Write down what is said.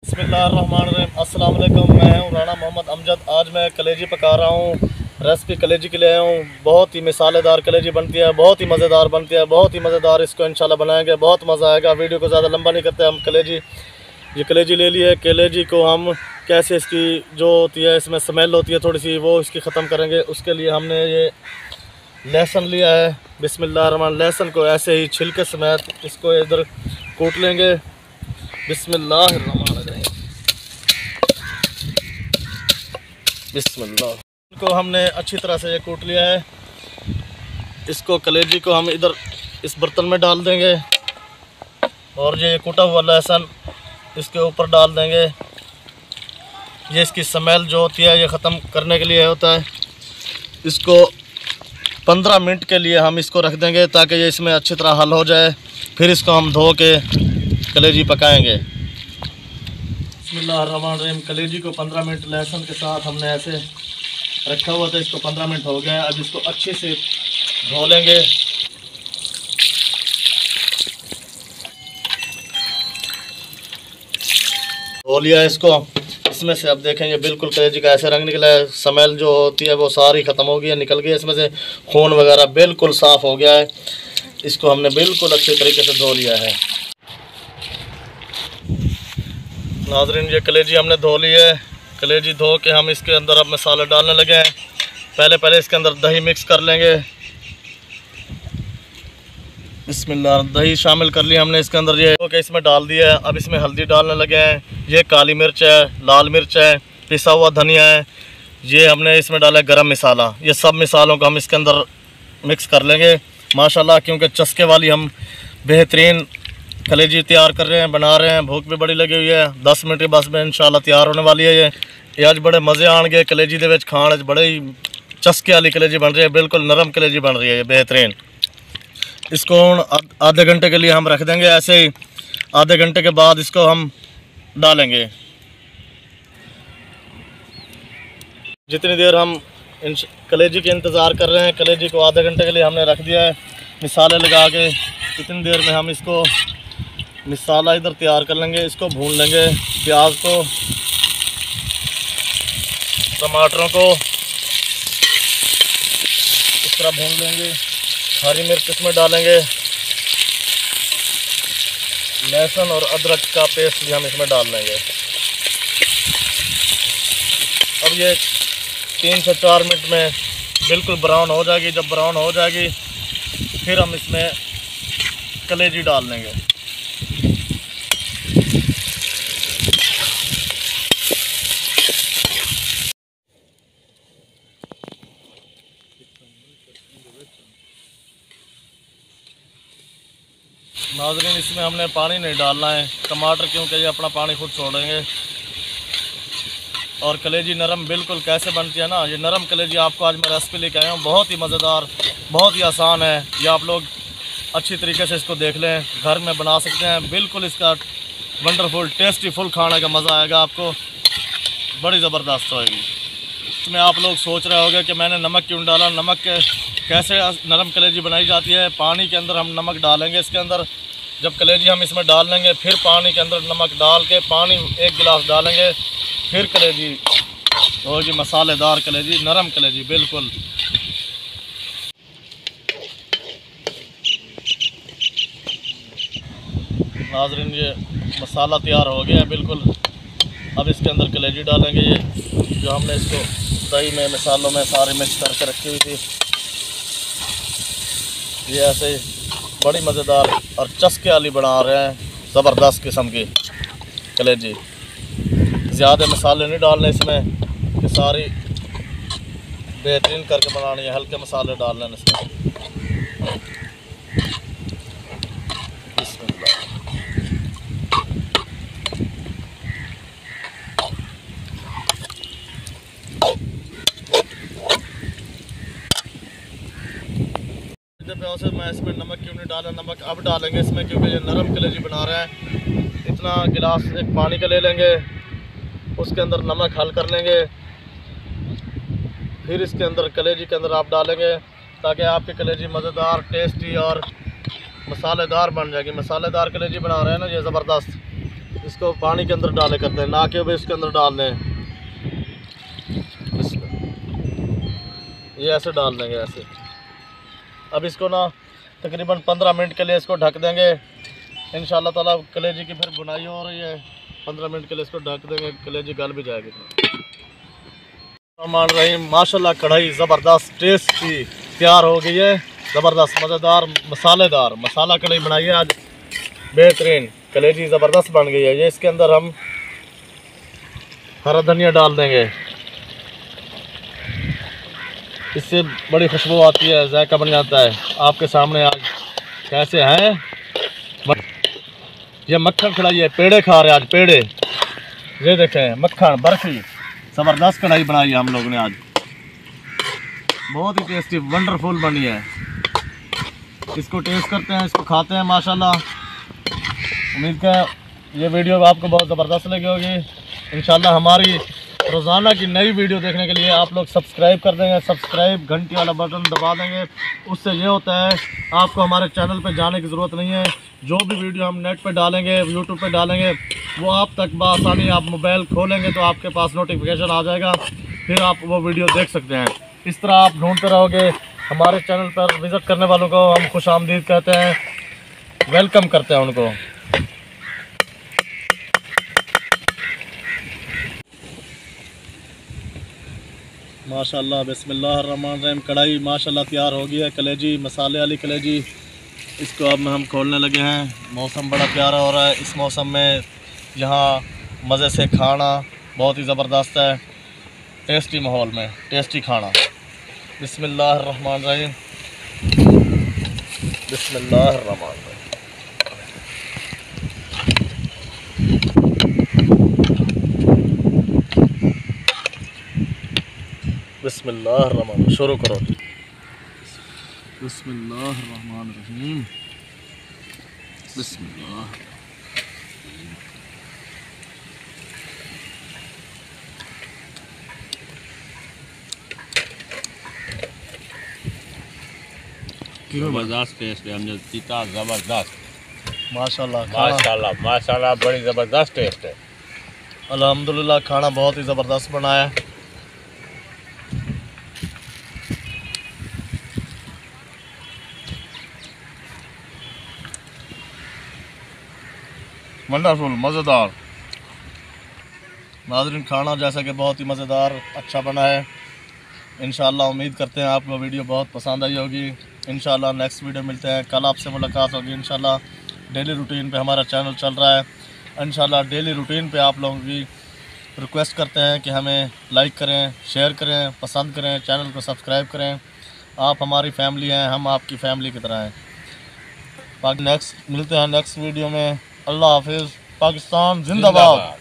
बिस्मिल्लाहिर्रहमानिर्रहीम। अस्सलाम वालेकुम। मैं हूँ राणा मोहम्मद अमजद। आज मैं कलेजी पका रहा हूँ। रेसिपी कलेजी के लिए आया हूँ। बहुत ही मिसालेदार कलेजी बनती है, बहुत ही मज़ेदार बनती है, बहुत ही मज़ेदार। इसको इंशाल्लाह बनाएंगे, बहुत मज़ा आएगा। वीडियो को ज़्यादा लंबा नहीं करते हम। ये कलेजी ले ली है। कलेजी को हम कैसे, इसकी जो होती है, इसमें स्मेल होती है थोड़ी सी, वो इसकी ख़त्म करेंगे। उसके लिए हमने ये लहसुन लिया है। बिस्मिल्लाहिर्रहमानिर्रहीम। लहसुन को ऐसे ही छिलके समेत इसको इधर कूट लेंगे। बिस्मिल्लाहिर्रहमानिर्रहीम। बिस्मिल्लाह। को हमने अच्छी तरह से ये कूट लिया है। इसको कलेजी को हम इधर इस बर्तन में डाल देंगे और ये कूटा हुआ लहसुन इसके ऊपर डाल देंगे। ये इसकी स्मेल जो होती है ये ख़त्म करने के लिए होता है। इसको 15 मिनट के लिए हम इसको रख देंगे ताकि ये इसमें अच्छी तरह हल हो जाए। फिर इसको हम धो के कलेजी पकाएंगे। बिस्मिल्लाहिर्रहमानिर्रहीम। कलेजी को 15 मिनट लहसुन के साथ हमने ऐसे रखा हुआ था। इसको 15 मिनट हो गया। अब इसको अच्छे से धो लेंगे। धो लिया इसको। इसमें से अब देखेंगे बिल्कुल कलेजी का ऐसे रंग निकला है। स्मेल जो होती है वो सारी ख़त्म हो गई है, निकल गई है। इसमें से खून वगैरह बिल्कुल साफ़ हो गया है। इसको हमने बिल्कुल अच्छे तरीके से धो लिया है। नाज़रीन, ये कलेजी हमने धो ली है। कलेजी धो के हम इसके अंदर अब मसाला डालने लगे हैं। पहले इसके अंदर दही मिक्स कर लेंगे। बिस्मिल्लाह। दही शामिल कर लिया हमने इसके अंदर। ये ओके, इसमें डाल दिया है। अब इसमें हल्दी डालने लगे हैं। ये काली मिर्च है, लाल मिर्च है, पिसा हुआ धनिया है। ये हमने इसमें डाला है गरम मसाला। ये सब मसालों को हम इसके अंदर मिक्स कर लेंगे माशाल्लाह। क्योंकि चस्के वाली हम बेहतरीन कलेजी तैयार कर रहे हैं, बना रहे हैं। भूख भी बड़ी लगी हुई है। 10 मिनट के बस में इंशाल्लाह तैयार होने वाली है। ये आज बड़े मज़े आएंगे कलेजी दे विच खाने। बड़े ही चस्के वाली कलेजी बन रही है, बिल्कुल नरम कलेजी बन रही है ये बेहतरीन। इसको आधे घंटे के लिए हम रख देंगे ऐसे ही। आधे घंटे के बाद इसको हम डालेंगे। जितनी देर हम कलेजी के इंतज़ार कर रहे हैं, कलेजी को आधे घंटे के लिए हमने रख दिया है मिसाले लगा के। इतनी देर में हम इसको मिसाला इधर तैयार कर लेंगे। इसको भून लेंगे। प्याज को, टमाटरों को इस तरह भून लेंगे। हरी मिर्च इसमें डालेंगे। लहसुन और अदरक का पेस्ट भी हम इसमें डाल लेंगे। अब ये 3 से 4 मिनट में बिल्कुल ब्राउन हो जाएगी। जब ब्राउन हो जाएगी फिर हम इसमें कलेजी डाल देंगे। नाज़रीन, इसमें हमने पानी नहीं डालना है टमाटर, क्योंकि ये अपना पानी खुद छोड़ेंगे। और कलेजी नरम बिल्कुल कैसे बनती है ना, ये नरम कलेजी आपको आज मैं रेसिपी लेके आया हूँ। बहुत ही मज़ेदार, बहुत ही आसान है। ये आप लोग अच्छी तरीके से इसको देख लें, घर में बना सकते हैं। बिल्कुल इसका वंडरफुल टेस्टी फुल खाने का मज़ा आएगा आपको, बड़ी ज़बरदस्त होएगी। इसमें आप लोग सोच रहे होंगे कि मैंने नमक क्यों डाला। नमक कैसे नरम कलेजी बनाई जाती है। पानी के अंदर हम नमक डालेंगे इसके अंदर। जब कलेजी हम इसमें डाल लेंगे फिर पानी के अंदर नमक डाल के पानी 1 गिलास डालेंगे। फिर कलेजी होगी मसालेदार कलेजी, नरम कलेजी बिल्कुल। नाज़रीन, ये मसाला तैयार हो गया है बिल्कुल। अब इसके अंदर कलेजी डालेंगे। ये जो हमने इसको दही में मसालों में सारे मिक्स करके रखी हुई थी, ये ऐसे बड़ी मज़ेदार और चस्के वाली बना रहे हैं। ज़बरदस्त किस्म की कलेजी। ज़्यादा मसाले नहीं डालने इसमें, ये सारी बेहतरीन करके बनानी है। हल्के मसाले डाल लेने इसमें। से मैं इसमें नमक क्यों नहीं डाला, नमक अब डालेंगे इसमें क्योंकि ये नरम कलेजी बना रहे हैं। इतना गिलास एक पानी का ले लेंगे, उसके अंदर नमक हल कर लेंगे। फिर इसके अंदर कलेजी के अंदर आप डालेंगे ताकि आपकी कलेजी मज़ेदार, टेस्टी और मसालेदार बन जाएगी। मसालेदार कलेजी बना रहे हैं ना, ये ज़बरदस्त। इसको पानी के अंदर डाले करते हैं, ला के भी इसके अंदर डाल दें। ये ऐसे डाल देंगे ऐसे। अब इसको ना तकरीबन 15 मिनट के लिए इसको ढक देंगे। इंशाल्लाह ताला कलेजी की फिर बुनाई हो रही है। 15 मिनट के लिए इसको ढक देंगे, कलेजी गल भी जाएगी। मान रही माशाल्लाह कढ़ाई ज़बरदस्त टेस्टी तैयार हो गई है। ज़बरदस्त मज़ेदार मसालेदार मसाला कढ़ाई बनाई है आज, बेहतरीन कलेजी ज़बरदस्त बन गई है। ये इसके अंदर हम हरा धनिया डाल देंगे, इससे बड़ी खुशबू आती है, जायका बन जाता है। आपके सामने आज कैसे हैं, ये मक्खन कढ़ाई है, पेड़े खा रहे हैं आज पेड़े। ये देखें मक्खन बर्फी ज़बरदस्त कढ़ाई बनाई है हम लोगों ने आज, बहुत ही टेस्टी वंडरफुल बनी है। इसको टेस्ट करते हैं, इसको खाते हैं माशाल्लाह। उम्मीद है ये वीडियो आपको बहुत ज़बरदस्त लगी होगी। इंशाल्लाह हमारी रोज़ाना की नई वीडियो देखने के लिए आप लोग सब्सक्राइब कर देंगे, सब्सक्राइब घंटी वाला बटन दबा देंगे। उससे ये होता है आपको हमारे चैनल पे जाने की ज़रूरत नहीं है। जो भी वीडियो हम नेट पे डालेंगे, यूट्यूब पे डालेंगे, वो आप तक बआसानी आप मोबाइल खोलेंगे तो आपके पास नोटिफिकेशन आ जाएगा, फिर आप वो वीडियो देख सकते हैं। इस तरह आप ढूंढते रहोगे। हमारे चैनल पर विज़िट करने वालों को हम खुश आमदीद कहते हैं, वेलकम करते हैं उनको। माशाल्लाह बिस्मिल्लाहिर्रहमानिर्रहीम कढ़ाई माशाल्लाह तैयार हो गई है, कलेजी मसाले वाली कलेजी। इसको अब हम खोलने लगे हैं। मौसम बड़ा प्यारा हो रहा है। इस मौसम में यहाँ मज़े से खाना बहुत ही ज़बरदस्त है, टेस्टी माहौल में टेस्टी खाना। बिस्मिल्लाहिर्रहमानिर्रहीम, बिस्मिल्लाहिर्रहमानिर्रहीम। बिस्मिल्लाहिर्रहमानिर्रहीम, शुरू करो। बिस्मिल्लाहिर्रहमानिर्रहीम, बिस्मिल्लाह। ज़बरदस्त टेस्ट है, हमने पीता ज़बरदस्त। माशाल्लाह माशाल्लाह माशाल्लाह बड़ी ज़बरदस्त टेस्ट है। अल्हम्दुलिल्लाह खाना बहुत ही ज़बरदस्त बना है। वंडरफुल मज़ेदार। नाज़रीन खाना जैसा कि बहुत ही मज़ेदार अच्छा बना है। इंशाल्लाह उम्मीद करते हैं आपको वीडियो बहुत पसंद आई होगी। इंशाल्लाह नेक्स्ट वीडियो मिलते हैं, कल आपसे मुलाकात होगी। इंशाल्लाह डेली रूटीन पे हमारा चैनल चल रहा है। इंशाल्लाह डेली रूटीन पे आप लोगों की रिक्वेस्ट करते हैं कि हमें लाइक करें, शेयर करें, पसंद करें, चैनल को सब्सक्राइब करें। आप हमारी फैमिली हैं, हम आपकी फैमिली की तरह हैं। बाकी नेक्स्ट मिलते हैं नेक्स्ट वीडियो में। अल्लाह हाफिज़। पाकिस्तान जिंदाबाद।